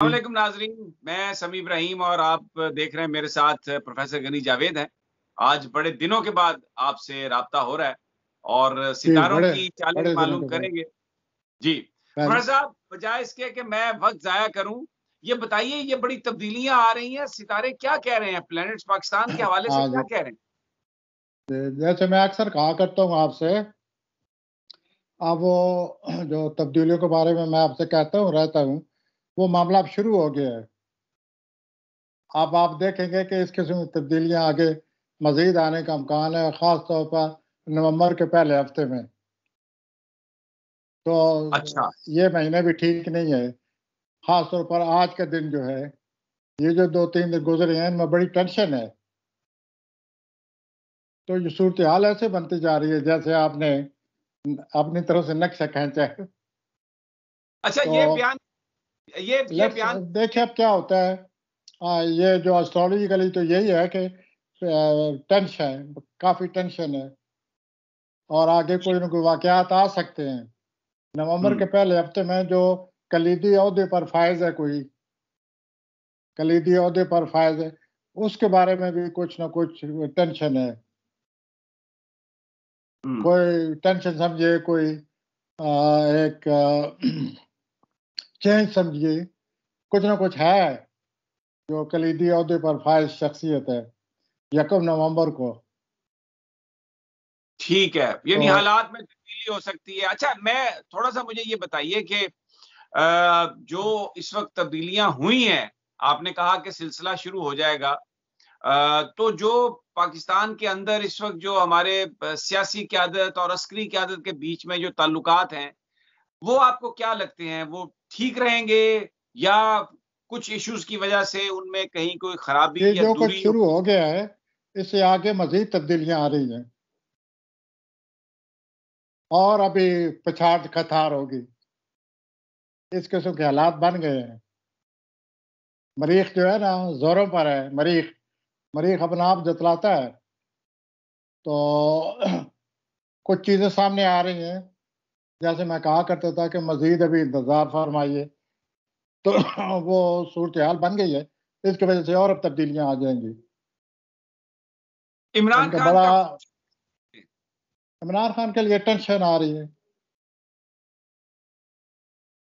जी, वालेकुम नाज़रीन, मैं समीम रहीम और आप देख रहे हैं मेरे साथ प्रोफ़ेसर गनी जावेद हैं। आज बड़े दिनों के बाद आपसे राब्ता हो रहा है और जी, सितारों बड़े की चालें बड़े दिनों मालूम के बाद। करेंगे। जी, पहले प्रोफ़ेसर साहब बजाए इसके कि मैं वक़्त ज़ाया करूँ, ये बताइए ये बड़ी तब्दीलियाँ आ रही हैं, सितारे क्या कह रहे हैं? प्लैनेट्स पाकिस्तान के हवाले से हाँ क्या जी, कह रहे हैं? जैसे मैं अक्सर कहा करता हूँ आपसे, अब वो जो तब्दीलियों के बारे में मैं आपसे कहता हूँ, रहता हूँ, वो मामला अब शुरू हो गया है। अब आप देखेंगे कि इस किस्म की तब्दीलियाँ आगे मज़ीद आने का इम्कान है, ख़ास तौर पर नवंबर के पहले हफ़्ते में। तो अच्छा, ये महीने भी ठीक नहीं है, ख़ास तौर पर आज का दिन जो है, ये जो 2-3 दिन गुज़रे हैं, इनमें बड़ी टेंशन है। तो ये सूरत-ए-हाल ऐसे बनती जा रही है, जैसे आपने अपनी तरफ से नक्शा खींचा है। अच्छा तो ये लेट्स बयान देखिए अब क्या होता है। ये जो एस्ट्रोलॉजिकली तो यही है कि टेंशन काफ़ी टेंशन है और आगे कोई न कोई वाक़यात आ सकते हैं। नवंबर के हुँ, पहले हफ़्ते में जो कलीदी ओहदे पर फ़ाइज़ है कोई, कलीदी ओहदे पर फ़ाइज़ है, उसके बारे में भी कुछ न कुछ टेंशन है। हुँ, कोई टेंशन समझिए, कोई एक चेंज समझिए, कुछ न कुछ है, जो कलीदी ओहदे पर फ़ाइज़ शख़्सियत है, 1 नवंबर को। ठीक है, तो यानी हालात में तब्दीली हो सकती है। अच्छा मैं थोड़ा-सा मुझे ये बताइए कि जो इस वक़्त तब्दीलियाँ हुई हैं, आपने कहा कि सिलसिला शुरू हो जाएगा। तो जो पाकिस्तान के अंदर इस वक़्त जो हमारे सियासी क़यादत और अस्करी क़यादत के बीच में जो ताल्लुकात हैं, वो आपको क्या लगते हैं? वो ठीक रहेंगे या कुछ इश्यूज़ की वज़ह से उनमें कहीं कोई ये ख़राबी या जो कुछ दूरी शुरू हो गया है, इससे आगे मज़ीद तब्दीलियाँ आ रही हैं और अभी पछाड़-कतार होगी। इस किस्म के हालात बन गए हैं। मरीख़ जो है ना ज़ोरों पर है, मरीख़ अपना आप जतलाता है। तो कुछ चीज़ें सामने आ रही हैं, जैसे मैं कहा करता था कि मज़ीद अभी इंतज़ार फ़रमाइए, तो वो सूरत-ए-हाल बन गई है। इसकी वज़ह से और अब तब्दीलियाँ आ जाएँगी। इमरान इनका खान बड़ा का इमरान खान के लिए टेंशन आ रही है,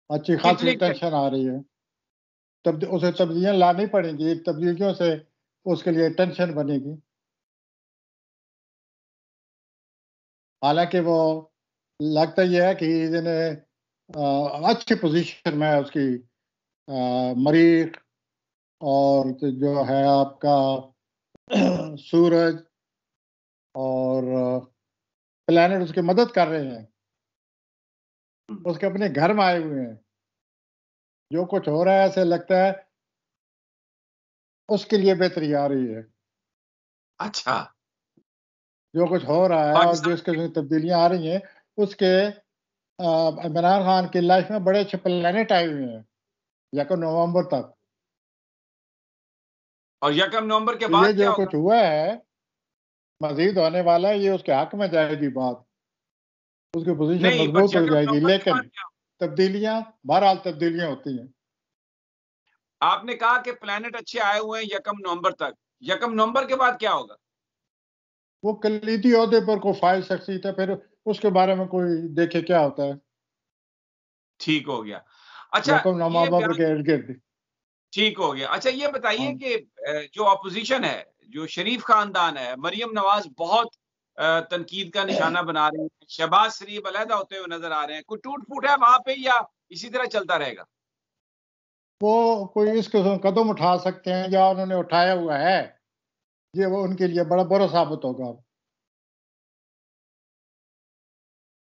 अच्छी खासी कितनी टेंशन आ रही है। उसे तब्दीलियाँ लानी पड़ेंगी, तब्दीलियों से उसके लिए टेंशन बनेगी। हालाँकि वो लगता ये है कि इन्हें अच्छी पोज़ीशन में है उसकी मरीख़ और जो है आपका सूरज और प्लैनेट उसकी मदद कर रहे हैं। उसके अपने घर में आए हुए हैं। जो कुछ हो रहा है ऐसे लगता है उसके लिए बेहतरी आ रही है। अच्छा, जो कुछ हो रहा है और पाकिस्तान जिस किस्म की तब्दीलियाँ आ रही हैं उसके इमरान खान की लाइफ़ में बड़े अच्छे प्लैनेट आए हुए हैं, 1 नवंबर तक। और यकम नवंबर के तो ये बाद क्या जो होगा? कुछ हुआ है, मज़ीद होने वाला है, ये उसके हक़ में जाएगी बात। उसकी पोज़ीशन नहीं, बट मज़बूत हो यकम जाएगी, नवंबर के बाद लेकिन क्या होगा? तब्दीलियाँ बहरहाल तब्दीलियाँ होती हैं। आपने कहा कि प्लैनेट अच्छे आए हुए हैं यकम नवंबर तक। यकम नवंबर के बाद क्या होगा? वो कलीदी ओहदे पर कोई फ़ाइज़ शख़्सियत है, फिर उसके बारे में कोई देखे क्या होता है। ठीक हो गया। अच्छा यकम ये नवंबर बयान के इर्द-गिर्द। ठीक हो गया। अच्छा ये बताइए हाँ। कि जो ऑपोज़िशन है, जो शरीफ ख़ानदान है, मरियम नवाज़ बहुत तनकीद का निशाना बना रही हैं, शहबाज़ शरीफ अलहदा होते हुए नज़र आ रहे हैं। कोई टूट-फूट है वहाँ पे या इसी तरह चलता रहेगा? वो कोई इस किस्म कदम उठा सकते हैं या उन्होंने उठाया हुआ है, ये वो उनके लिए बड़ा बुरा साबित होगा।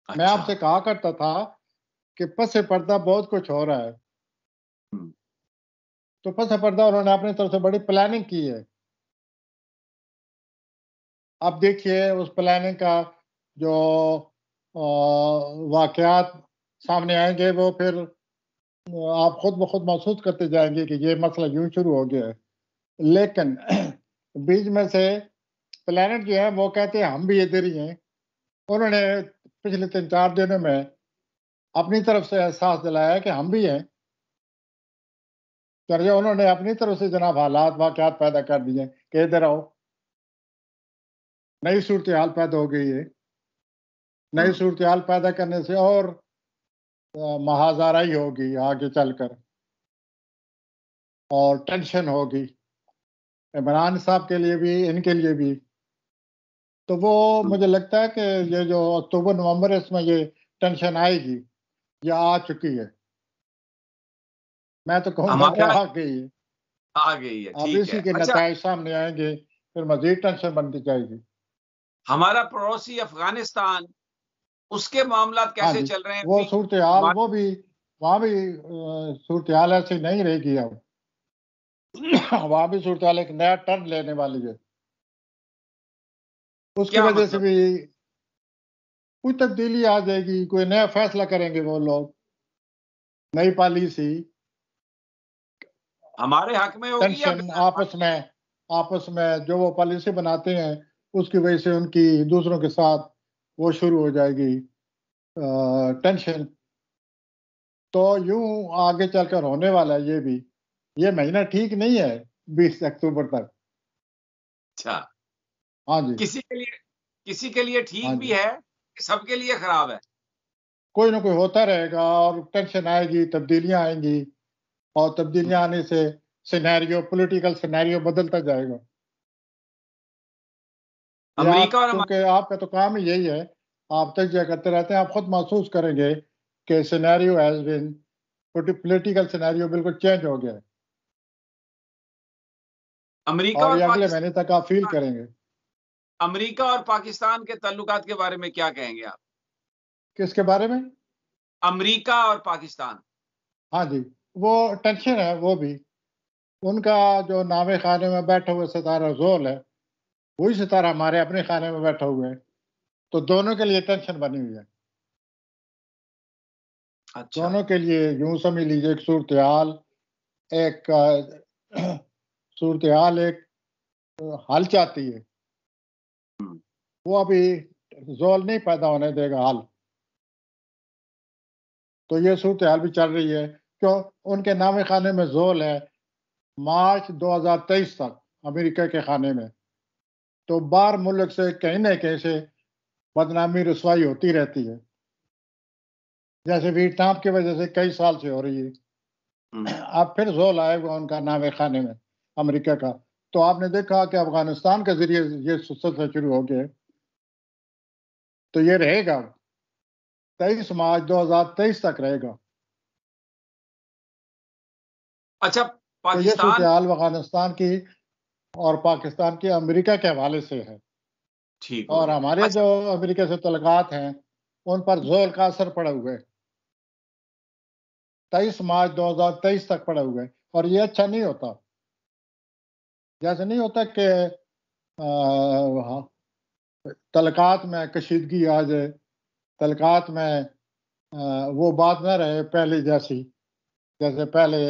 मैं अच्छा। आपसे कहा करता था कि पस-ए-पर्दा बहुत कुछ हो रहा है। हुँ, तो पस-ए-पर्दा उन्होंने अपनी तरफ से बड़ी प्लानिंग की है। अब देखिए उस प्लानिंग का जो वाक़यात सामने आएँगे वो फिर आप खुद ब खुद महसूस करते जाएँगे कि ये मसला यूँ शुरू हो गया है। लेकिन बीच में से प्लैनेट जो है वो कहते हैं हम भी इधर ही हैं। उन्होंने पिछले 3-4 दिनों में अपनी तरफ से एहसास दिलाया है कि हम भी हैं। चलिए उन्होंने अपनी तरफ से जनाब हालात वाकयात पैदा कर दिए कि इधर आओ, नई सूरत हाल पैदा हो गई है। नई सूरत हाल पैदा करने से और महाजाराई होगी आगे चलकर, और टेंशन होगी इमरान साहब के लिए भी, इनके लिए भी। तो वो मुझे लगता है कि ये जो अक्टूबर नवंबर इसमें ये टेंशन आएगी, ये आ चुकी है। मैं तो कहूँगा कि हमारा आ गई है। आ गई है, अब ठीक इसी है। के अच्छा, नतायज सामने आएंगे, फिर मजीद टेंशन बनती जाएगी। हमारा पड़ोसी अफगानिस्तान, उसके मामलात हाँ कैसे जी, चल रहे हैं वो अभी? सूरत हाल, वो भी वहाँ भी सूरत हाल ऐसी नहीं रहेगी अब। वहाँ भी सूरत हाल एक नया टर्न लेने वाली है। उसकी क्या वजह से मतलब? भी कोई तब्दीली आ जाएगी, कोई नया फैसला करेंगे वो लोग, नई पॉलिसी। हमारे हक में होगी या टेंशन आपस में जो वो पॉलिसी बनाते हैं, उसकी वजह से उनकी दूसरों के साथ वो शुरू हो जाएगी टेंशन। तो यूं आगे चलकर होने वाला है। ये महीना ठीक नहीं है 20 अक्टूबर तक। अच्छा, हाँ जी। किसी के लिए हाँ ठीक भी जी, है, सबके लिए खराब है? कोई ना कोई होता रहेगा और टेंशन आएगी, तब्दीलियां आएंगी, और तब्दीलियां आने से सिनेरियो, पॉलिटिकल सिनेरियो बदलता जाएगा। ये अमेरिका आप, और क्योंकि आपका तो काम ही यही है, आप तजिया करते रहते हैं, आप खुद महसूस करेंगे कि scenario has been, political scenario बिल्कुल चेंज हो गया है। अमेरिका और और ये अगले महीने पाकिस्तान तक आप फील करेंगे। अमेरिका और पाकिस्तान के ताल्लुकात के बारे में क्या कहेंगे आप? किसके बारे में? अमेरिका और पाकिस्तान। हाँ जी, वो टेंशन है वो भी। उनका जो नावे खाने में बैठा हुआ सितारा जोल है, वही सितारा हमारे अपने खाने में बैठा हुआ है। तो दोनों के लिए टेंशन बनी हुई है। अच्छा। दोनों के लिए यूं समझ लीजिए एक सूरत हाल, एक सूरत हाल एक हल चाहती है। हम्म, वो अभी जोल नहीं पैदा होने देगा हल। तो ये सूरत हाल भी चल रही है, क्यों? उनके नामे खाने में जोल है मार्च 2023 तक, अमेरिका के खाने में। तो बाहर मुल्क से कहीं न कहीं से बदनामी रुसवाई होती रहती है, जैसे वियतनाम की वजह से कई साल से हो रही है। हम्म। अब फिर जोल आएगा उनका नामे खाने में, अमेरिका का। तो आपने देखा कि अफगानिस्तान के जरिए ये सिलसिला शुरू हो गया, तो ये रहेगा 23 मार्च 2023 तक रहेगा। अच्छा, तो ये सूरत पाकिस्तान। हाल अफगानिस्तान की और पाकिस्तान की अमेरिका के हवाले से है। ठीक हो और गया। हमारे अच्छा। जो अमेरिका से तल्लुकात हैं, उन पर जोल का असर पड़ा हुआ है, 23 मार्च 2023 तक पड़ा हुआ है। और ये अच्छा नहीं होता। जैसे नहीं होता कि तल्लुकात में कशीदगी आ जाए, तल्लुकात में वो बात न रहे पहले जैसी। जैसे पहले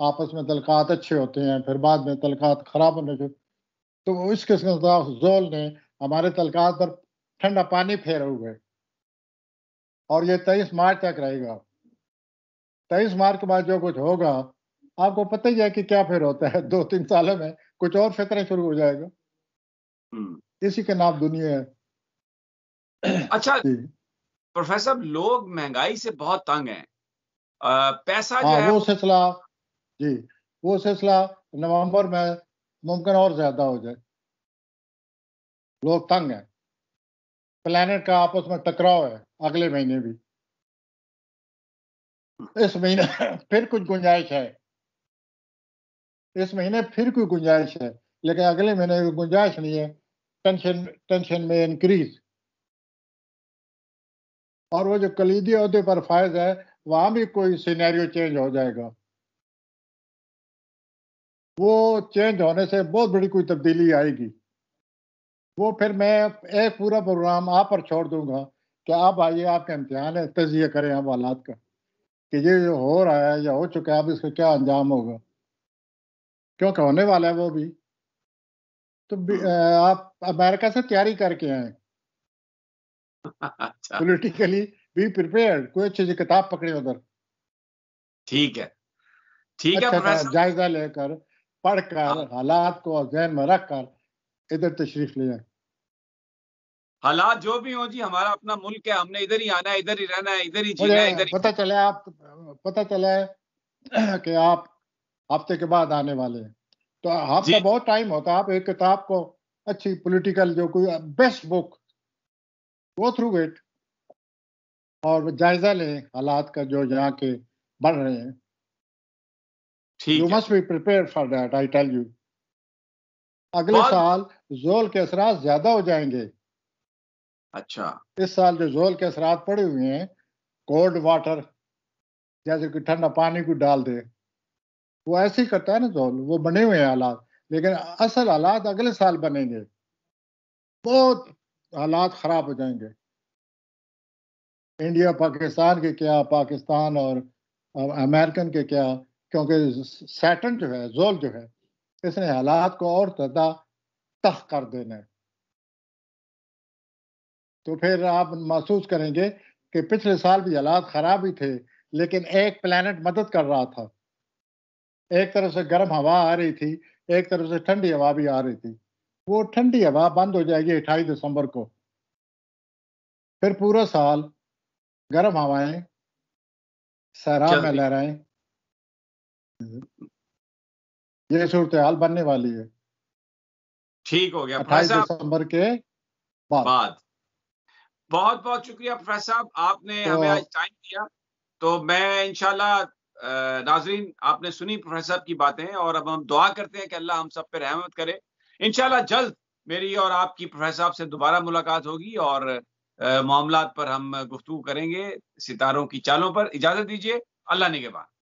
आपस में तल्लुकात अच्छे होते हैं, फिर बाद में तल्लुकात खराब होने के, तो इस किस्म का जोल ने हमारे तल्लुकात पर ठंडा पानी फेरा हुआ है। और ये 23 मार्च तक रहेगा। 23 मार्च के बाद जो कुछ होगा, आपको पता ही है कि क्या फिर होता है। 2-3 सालों में कुछ और फितरे शुरू हो जाएगा। हम्म। इसी के नाम दुनिया है। अच्छा, जी। प्रोफेसर, लोग महंगाई से बहुत तंग हैं। पैसा जो हाँ, है वो वो। सिलसिला, जी, वो सिलसिला नवंबर में मुमकिन और ज्यादा हो जाए। लोग तंग हैं। प्लेनेट का आपस में टकराव है अगले महीने भी। इस महीने फिर कुछ गुंजाइश है। इस महीने फिर कोई गुंजाइश है, लेकिन अगले महीने की गुंजाइश नहीं है। टेंशन टेंशन में इंक्रीज। और वो जो कलीदी अहदे पर फायज है, वहां भी कोई सिनेरियो चेंज हो जाएगा। वो चेंज होने से बहुत बड़ी कोई तब्दीली आएगी। वो फिर मैं एक पूरा प्रोग्राम आप पर छोड़ दूंगा कि आप आइए, आपका इम्तिहान है, तजिया करें हम हालात का, कि ये जो हो रहा है या हो चुका है, अब इसका क्या अंजाम होगा, क्योंकि होने वाला है वो भी। तो आप अमेरिका से तैयारी करके आए, अच्छा, पॉलिटिकली बी प्रिपेयर्ड, कोई अच्छी सी किताब पकड़े उधर। ठीक है। ठीक है अच्छा प्रोफेसर। जायजा लेकर, पढ़कर, हाँ, हालात को ज़हन में रखकर इधर तशरीफ ले आए। हालात जो भी हों जी, हमारा अपना मुल्क है, हमने इधर ही आना है, इधर ही रहना है, इधर ही मुझे जीना है, इधर ही पता चला आप पता चला है कि आप हफ्ते के बाद आने वाले हैं। तो जी, हफ्ता बहुत टाइम होता है। आप एक किताब को, अच्छी पॉलिटिकल जो कोई best book, go through it और जायजा लें हालात का जो यहाँ के बढ़ रहे हैं। यू ठीक है। Must be prepared for that, I tell you. अगले बहुत साल जोल के असरात ज्यादा हो जाएंगे। अच्छा, इस साल जो जोल के असरात पड़े हुए हैं, कोल्ड वाटर, जैसे कि ठंडा पानी को डाल दे, वो ऐसे ही करता है ना जोल, वो बने हुए हैं हालात। लेकिन असल हालात अगले साल बनेंगे, बहुत हालात खराब हो जाएंगे। इंडिया पाकिस्तान के क्या, पाकिस्तान और अमेरिकन के क्या, क्योंकि सैटर्न जो है, जोल जो है, इसने हालात को और ज्यादा तह कर देना है। तो फिर आप महसूस करेंगे कि पिछले साल भी हालात खराब ही थे, लेकिन एक प्लेनेट मदद कर रहा था। एक तरफ से गर्म हवा आ रही थी, एक तरफ से ठंडी हवा भी आ रही थी। वो ठंडी हवा बंद हो जाएगी 28 दिसंबर को। फिर पूरा साल गर्म हवाएं सैराब में चलती लहराएं। ये सूरत हाल बनने वाली है ठीक हो गया 28 प्रोफेसर साहब। दिसंबर के बाद। बाद बहुत-बहुत शुक्रिया प्रोफेसर साहब, आपने तो हमें आज टाइम दिया। तो मैं इंशाल्लाह नाज़रीन आपने सुनी प्रोफेसर साहब की बातें और अब हम दुआ करते हैं कि अल्लाह हम सब पे रहमत करे। इंशाल्लाह जल्द मेरी और आपकी प्रोफेसर साहब से दोबारा मुलाकात होगी और मामलात पर हम गुफ्तगू करेंगे, सितारों की चालों पर। इजाज़त दीजिए, अल्लाह निगहबान।